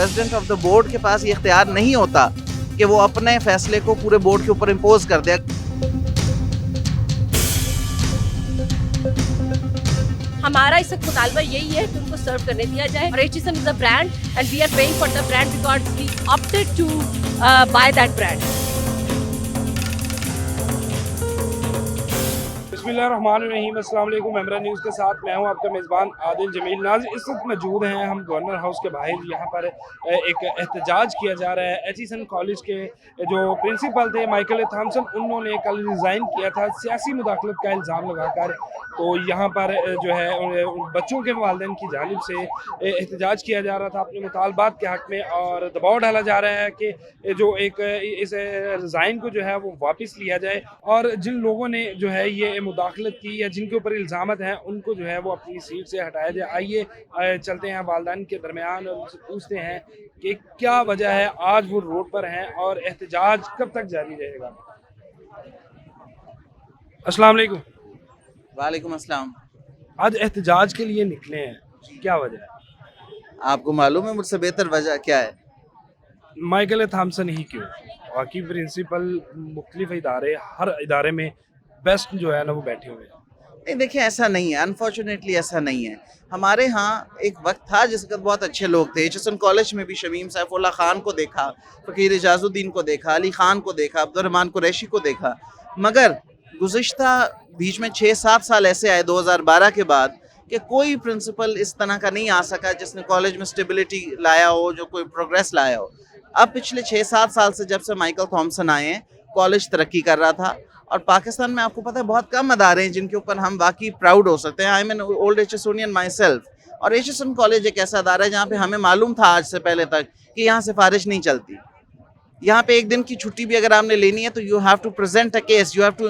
President of the board के पास ये इख्तियार नहीं होता कि वो अपने फैसले को पूरे बोर्ड के ऊपर इम्पोज कर दे। हमारा इस वक्त मुतालबा यही है कि उनको सर्व करने दिया जाए और HSN is a brand and we are paying for the brand because we opted to buy that brand. बिस्मिल्लाहिर्रहमानिर्रहीम, अस्सलाम वालेकुम। मेमरा न्यूज़ के साथ मैं हूं आपका मेज़बान आदिल जमील नाज। इस वक्त मौजूद हैं हम गवर्नर हाउस के बाहर। यहाँ पर एक एहतजाज किया जा रहा है। एचईसन कॉलेज के जो प्रिंसिपल थे माइकल थॉमसन, उन्होंने कल रिज़ाइन किया था सियासी मुदाखलत का इल्ज़ाम लगाकर। तो यहाँ पर जो है बच्चों के वालिदैन की जानिब से एहतजाज किया जा रहा था अपने मुतालबात के हक़ में, और दबाव डाला जा रहा है कि जो एक इस रिज़ाइन को जो है वो वापस लिया जाए, और जिन लोगों ने जो है ये मुदाखलत की या जिनके ऊपर इल्ज़ामत हैं उनको जो है वो अपनी सीट से हटाया जाए। आइए चलते हैं वालिदैन के दरमियान और उनसे पूछते हैं कि क्या वजह है आज वो रोड पर हैं और एहतजाज कब तक जारी रहेगा। अस्सलाम वालेकुम। वालेकुम अस्सलाम। आज एहतजाज के लिए निकले हैं, क्या वजह है? आपको मालूम है मुझसे बेहतर वजह क्या है? माइकल थॉमसन ही क्यों? बाकी प्रिंसिपल मुख्तलिफ इदारे, हर इदारे में बेस्ट जो है ना वो बैठे हुए हैं। नहीं, देखिए ऐसा नहीं है, अनफॉर्चुनेटली ऐसा नहीं है। हमारे यहाँ एक वक्त था जिस वक्त बहुत अच्छे लोग थे। एचएसएन कॉलेज में भी शमीम सैफुल्लाह खान को देखा, फ़कीर इजाज़ुद्दीन को देखा, अली खान को देखा, अब्दुर्रहमान कुरैशी को देखा, मगर गुज़िश्ता बीच में 6-7 साल ऐसे आए 2012 के बाद कि कोई प्रिंसिपल इस तरह का नहीं आ सका जिसने कॉलेज में स्टेबिलिटी लाया हो, जो कोई प्रोग्रेस लाया हो। अब पिछले 6-7 साल से जब से माइकल थॉमसन आए हैं, कॉलेज तरक्की कर रहा था, और पाकिस्तान में आपको पता है बहुत कम अदारे हैं जिनके ऊपर हम वाकई प्राउड हो सकते हैं। आई एम एन ओल्ड एचएसओनियन माई सेल्फ, और एचएसएन कॉलेज एक ऐसा अदारा है जहाँ पे हमें मालूम था आज से पहले तक कि यहाँ सिफारिश नहीं चलती। यहाँ पे एक दिन की छुट्टी भी अगर आपने लेनी है तो you have to present a case, you have to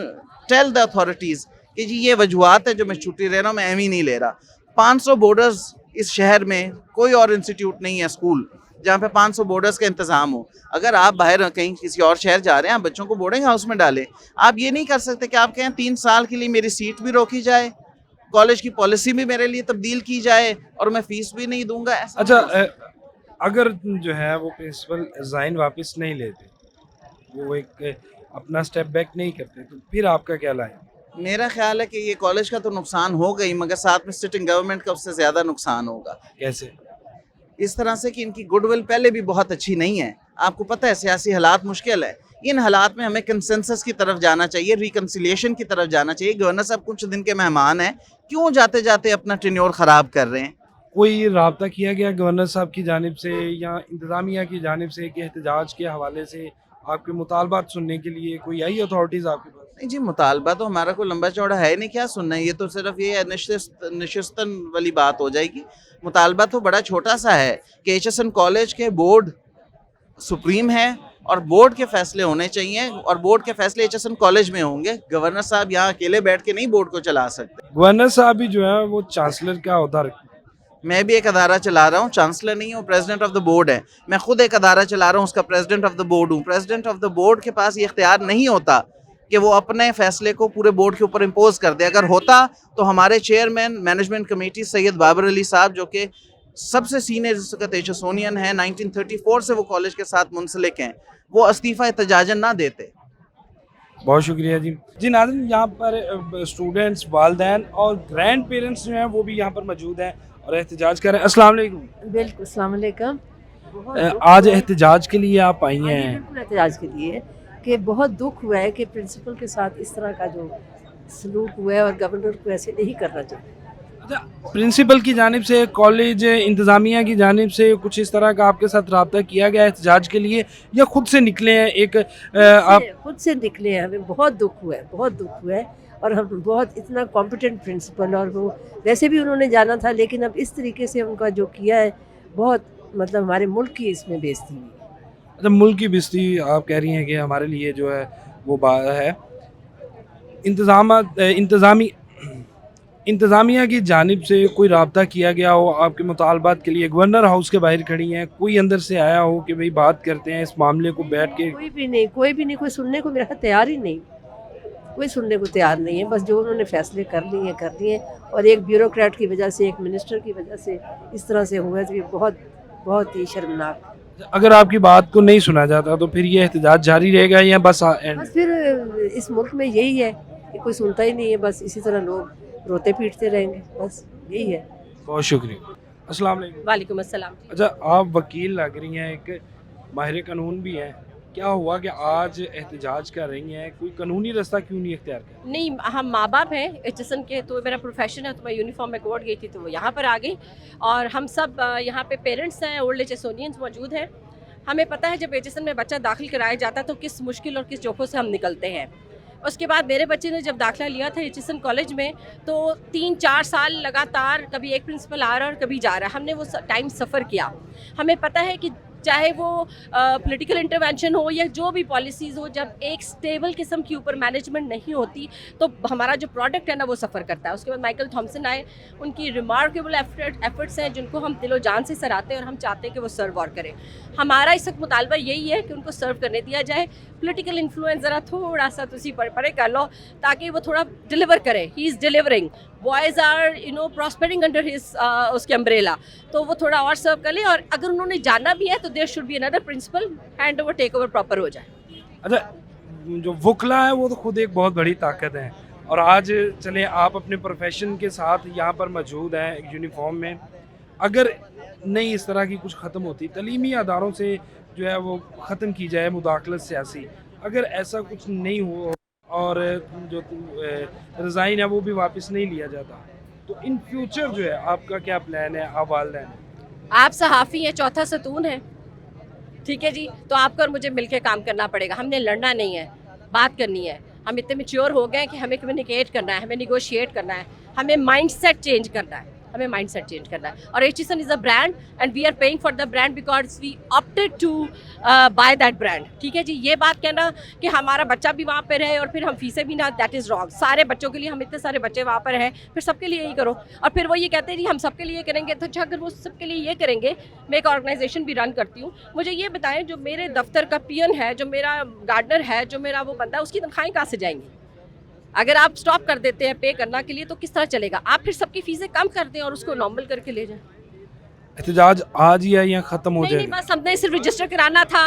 tell the authorities कि जी ये वजूहत है जो मैं छुट्टी ले रहा हूँ, मैं एम ही नहीं ले रहा। 500 बोर्डर्स इस शहर में कोई और इंस्टीट्यूट नहीं है, स्कूल जहाँ पे 500 बोर्डर्स का इंतज़ाम हो। अगर आप बाहर कहीं किसी और शहर जा रहे हैं, आप बच्चों को बोर्डिंग हाउस में डालें। आप ये नहीं कर सकते कि आप कहें 3 साल के लिए मेरी सीट भी रोकी जाए, कॉलेज की पॉलिसी भी मेरे लिए तब्दील की जाए और मैं फ़ीस भी नहीं दूंगा। अच्छा, अगर जो है वो प्रिंसिपल रिज़ाइन वापस नहीं लेते, वो एक अपना स्टेप बैक नहीं करते, तो फिर आपका क्या लाए? मेरा ख्याल है कि ये कॉलेज का तो नुकसान हो गई, मगर साथ में सिटिंग गवर्नमेंट का उससे ज़्यादा नुकसान होगा। कैसे? इस तरह से कि इनकी गुडविल पहले भी बहुत अच्छी नहीं है। आपको पता है सियासी हालात मुश्किल है। इन हालात में हमें कंसेंसस की तरफ जाना चाहिए, रिकन्सिलिएशन की तरफ जाना चाहिए। गवर्नर साहब कुछ दिन के मेहमान हैं, क्यों जाते जाते अपना टेन्योर ख़राब कर रहे हैं? कोई राब्ता किया गया गवर्नर साहब की जानिब से या इंतज़ामिया की जानिब से कि एहतजाज के हवाले से आपके मुतालबात सुनने के लिए कोई आई अथॉरिटीज़ आपके पास? नहीं जी, मुतालबा तो हमारा कोई लंबा चौड़ा है नहीं, क्या सुनना है? ये तो सिर्फ ये निशिस्तन वाली बात हो जाएगी। मुतालबा तो बड़ा छोटा सा है कि एचएसएन कॉलेज के बोर्ड सुप्रीम है और बोर्ड के फैसले होने चाहिए, और बोर्ड के फैसले एचएसएन कॉलेज में होंगे। गवर्नर साहब यहाँ अकेले बैठ के नहीं बोर्ड को चला सकते। गवर्नर साहब भी जो है वो चांसलर का ओहदा रखते हैं। मैं भी एक अदारा चला रहा हूँ, चांसलर नहीं हूँ, प्रेसिडेंट ऑफ द बोर्ड है। मैं खुद एक अदारा चला रहा हूँ, उसका प्रेसिडेंट ऑफ द बोर्ड हूँ। प्रेसिडेंट ऑफ द बोर्ड के पास ये इख्तियार नहीं होता कि वो अपने फैसले को पूरे बोर्ड के ऊपर इम्पोज कर दे। अगर होता तो हमारे chairman management committee Syed Babar Ali साहब, जो कि सबसे सीनियर इस वक्त एचएसओनियन है, 1934 से वो कॉलेज के साथ मुंसलिक हैं, वो इस्तीफ़ा एहतजाजन ना देते। बहुत शुक्रिया जी। जी नाज़रीन, यहाँ पर स्टूडेंट्स, वालिदैन और ग्रैंड पेरेंट्स जो हैं वो भी यहाँ पर मौजूद हैं और एहतजाज कर रहे हैं। अस्सलाम वालेकुम। बिल्कुल, अस्सलाम वालेकुम। आज एहतजाज के लिए आप आई हैं? बिल्कुल एहतजाज के लिए कि बहुत दुख हुआ है कि प्रिंसिपल के साथ इस तरह का जो सलूक हुआ है और गवर्नर को ऐसे नहीं करना चाहिए। अच्छा, प्रिंसिपल की जानिब से, कॉलेज इंतज़ामिया की जानिब से कुछ इस तरह का आपके साथ रब्ता किया गया एहतजाज के लिए, या खुद से निकले हैं? आप खुद से निकले हैं। हमें बहुत दुख हुआ है, बहुत दुख हुआ है, और हम बहुत इतना कॉम्पिटेंट प्रिंसिपल, और वो वैसे भी उन्होंने जाना था, लेकिन अब इस तरीके से उनका जो किया है बहुत, मतलब हमारे मुल्क की इसमें बेइज्जती हुई। अच्छा, मुल्क की बेइज्जती आप कह रही हैं कि हमारे लिए जो है वो बात है। इंतज़ामिया की जानिब से कोई रब्ता किया गया हो आपके मुतालबात के लिए? गवर्नर हाउस के बाहर खड़ी हैं, कोई अंदर से आया हो कि भाई बात करते हैं इस मामले को बैठ के? कोई भी नहीं, कोई सुनने को मेरा तैयार ही नहीं, कोई सुनने को तैयार नहीं है। बस जो उन्होंने फैसले कर लिए, और एक ब्यूरोक्रेट की वजह से, एक मिनिस्टर की वजह से इस तरह से हुआ है, तो ये बहुत बहुत ही शर्मनाक। अगर आपकी बात को नहीं सुना जाता तो फिर ये एहतजाज जारी रहेगा या बस एंड? बस फिर इस मुल्क में यही है कि कोई सुनता ही नहीं है, बस इसी तरह लोग रोते पीटते रहेंगे, बस यही है। बहुत शुक्रिया। अस्सलाम वालेकुम। वालेकुम अस्सलाम। अच्छा, आप वकील लग रही हैं, एक माहिर कानून भी हैं, क्या हुआ कि आज एहतजाज कर रही हैं, कोई कानूनी रास्ता क्यों नहीं इख्तियार कर? नहीं, हम माँ बाप हैं एचएसएन के, तो मेरा प्रोफेशन है, तो मैं यूनिफॉर्म में कोर्ट गई थी तो वो यहाँ पर आ गई। और हम सब यहाँ पे पेरेंट्स हैं, ओल्ड एचएसओनियंस मौजूद हैं। हमें पता है जब एचएसएन में बच्चा दाखिल कराया जाता है तो किस मुश्किल और किस जोखों से हम निकलते हैं। उसके बाद मेरे बच्चे ने जब दाखिला लिया था एचएसएन कॉलेज में तो 3-4 साल लगातार कभी एक प्रिंसिपल आ रहा और कभी जा रहा है। हमने वो टाइम सफ़र किया। हमें पता है कि चाहे वो पॉलिटिकल इंटरवेंशन हो या जो भी पॉलिसीज़ हो, जब एक स्टेबल किस्म की ऊपर मैनेजमेंट नहीं होती तो हमारा जो प्रोडक्ट है ना वो सफ़र करता है। उसके बाद माइकल थॉमसन आए, उनकी रिमार्केबल एफर्ट्स हैं जिनको हम दिलो जान से सराहते हैं और हम चाहते हैं कि वो सर्व और करें। हमारा इस वक्त मुतालबा यही है कि उनको सर्व करने दिया जाए। पॉलिटिकल इन्फ्लुएंस ज़रा थोड़ा सा तुसी परे कर लो ताकि वो थोड़ा डिलीवर करे। He is delivering, boys are prospering under his उसके अम्ब्रेला, तो वो थोड़ा और सर्व कर ले। और अगर उन्होंने जाना भी है तो there should be another principal, hand over take over proper हो जाए। अच्छा, जो वकला है वो तो खुद एक बहुत बड़ी ताकत है, और आज चले आप अपने प्रोफेशन के साथ यहाँ पर मौजूद हैं एक यूनिफॉर्म में। अगर नहीं इस तरह की कुछ ख़त्म होती, तलीमी अदारों से जो है वो ख़त्म की जाए मुदाखलत सियासी, अगर ऐसा कुछ नहीं हो और जो रिज़ाइन है वो भी वापस नहीं लिया जाता, तो इन फ्यूचर जो है आपका क्या प्लान है? आप वालिदैन हैं, आप सहाफ़ी हैं, चौथा सतून है, ठीक है जी, तो आपको और मुझे मिलकर काम करना पड़ेगा। हमने लड़ना नहीं है, बात करनी है। हम इतने मैच्योर हो गए कि हमें कम्युनिकेट करना है, हमें निगोशिएट करना है, हमें माइंडसेट चेंज करना है, हमें माइंडसेट चेंज करना है। और HSN is a brand and we are paying for the brand because we opted to buy that brand, ठीक है जी। ये बात कहना कि हमारा बच्चा भी वहाँ पर रहे और फिर हम फीसें भी ना, दैट इज़ रॉन्ग। सारे बच्चों के लिए, हम इतने सारे बच्चे वहाँ पर हैं, फिर सबके लिए यही करो। और फिर वो ये कहते हैं जी हम सबके लिए करेंगे, तो अच्छा अगर वो सबके लिए ये करेंगे, मैं एक ऑर्गेनाइजेशन भी रन करती हूँ, मुझे ये बताएं जो मेरे दफ्तर का पियन है, जो मेरा गार्डनर है, जो मेरा वो बंदा है, उसकी तनख्वाहें कहाँ से जाएंगी? अगर आप स्टॉप कर देते हैं पे करना के लिए तो किस तरह चलेगा? आप फिर सबकी फीसें कम कर दें और उसको नॉर्मल करके ले जाएं। एहतजाज आज ही है या ख़त्म हो नहीं, जाएगा? बस हमने सिर्फ रजिस्टर कराना था,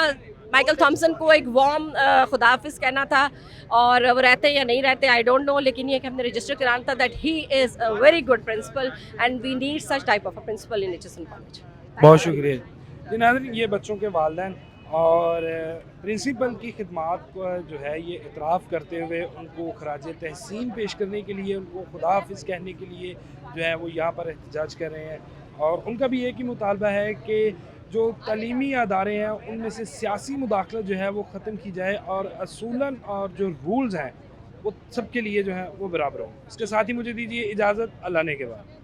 माइकल थॉमसन को एक वार्म खुदाफिज कहना था, और वो रहते हैं या नहीं रहते आई डोंट नो, लेकिन ये कि हमने रजिस्टर कराना था that he is a very good principal and we need such type of a principal in HSN college. बहुत शुक्रिया जी। नाज़रीन, ये बच्चों के वालिदैन और प्रिंसिपल की खिदमात को जो है ये इतराफ़ करते हुए उनको खराज तहसीन पेश करने के लिए, उनको खुदा हाफिज़ कहने के लिए जो है वो यहाँ पर एहतजाज कर रहे हैं। और उनका भी एक ही मुतालबा है कि जो तालीमी अदारे हैं उनमें से सियासी मुदाखलत जो है वो ख़त्म की जाए और असूलन और जो रूल्स हैं वो सबके लिए जो है वो बराबर हों। इसके साथ ही मुझे दीजिए इजाज़त, अल्लाह ने के बाद।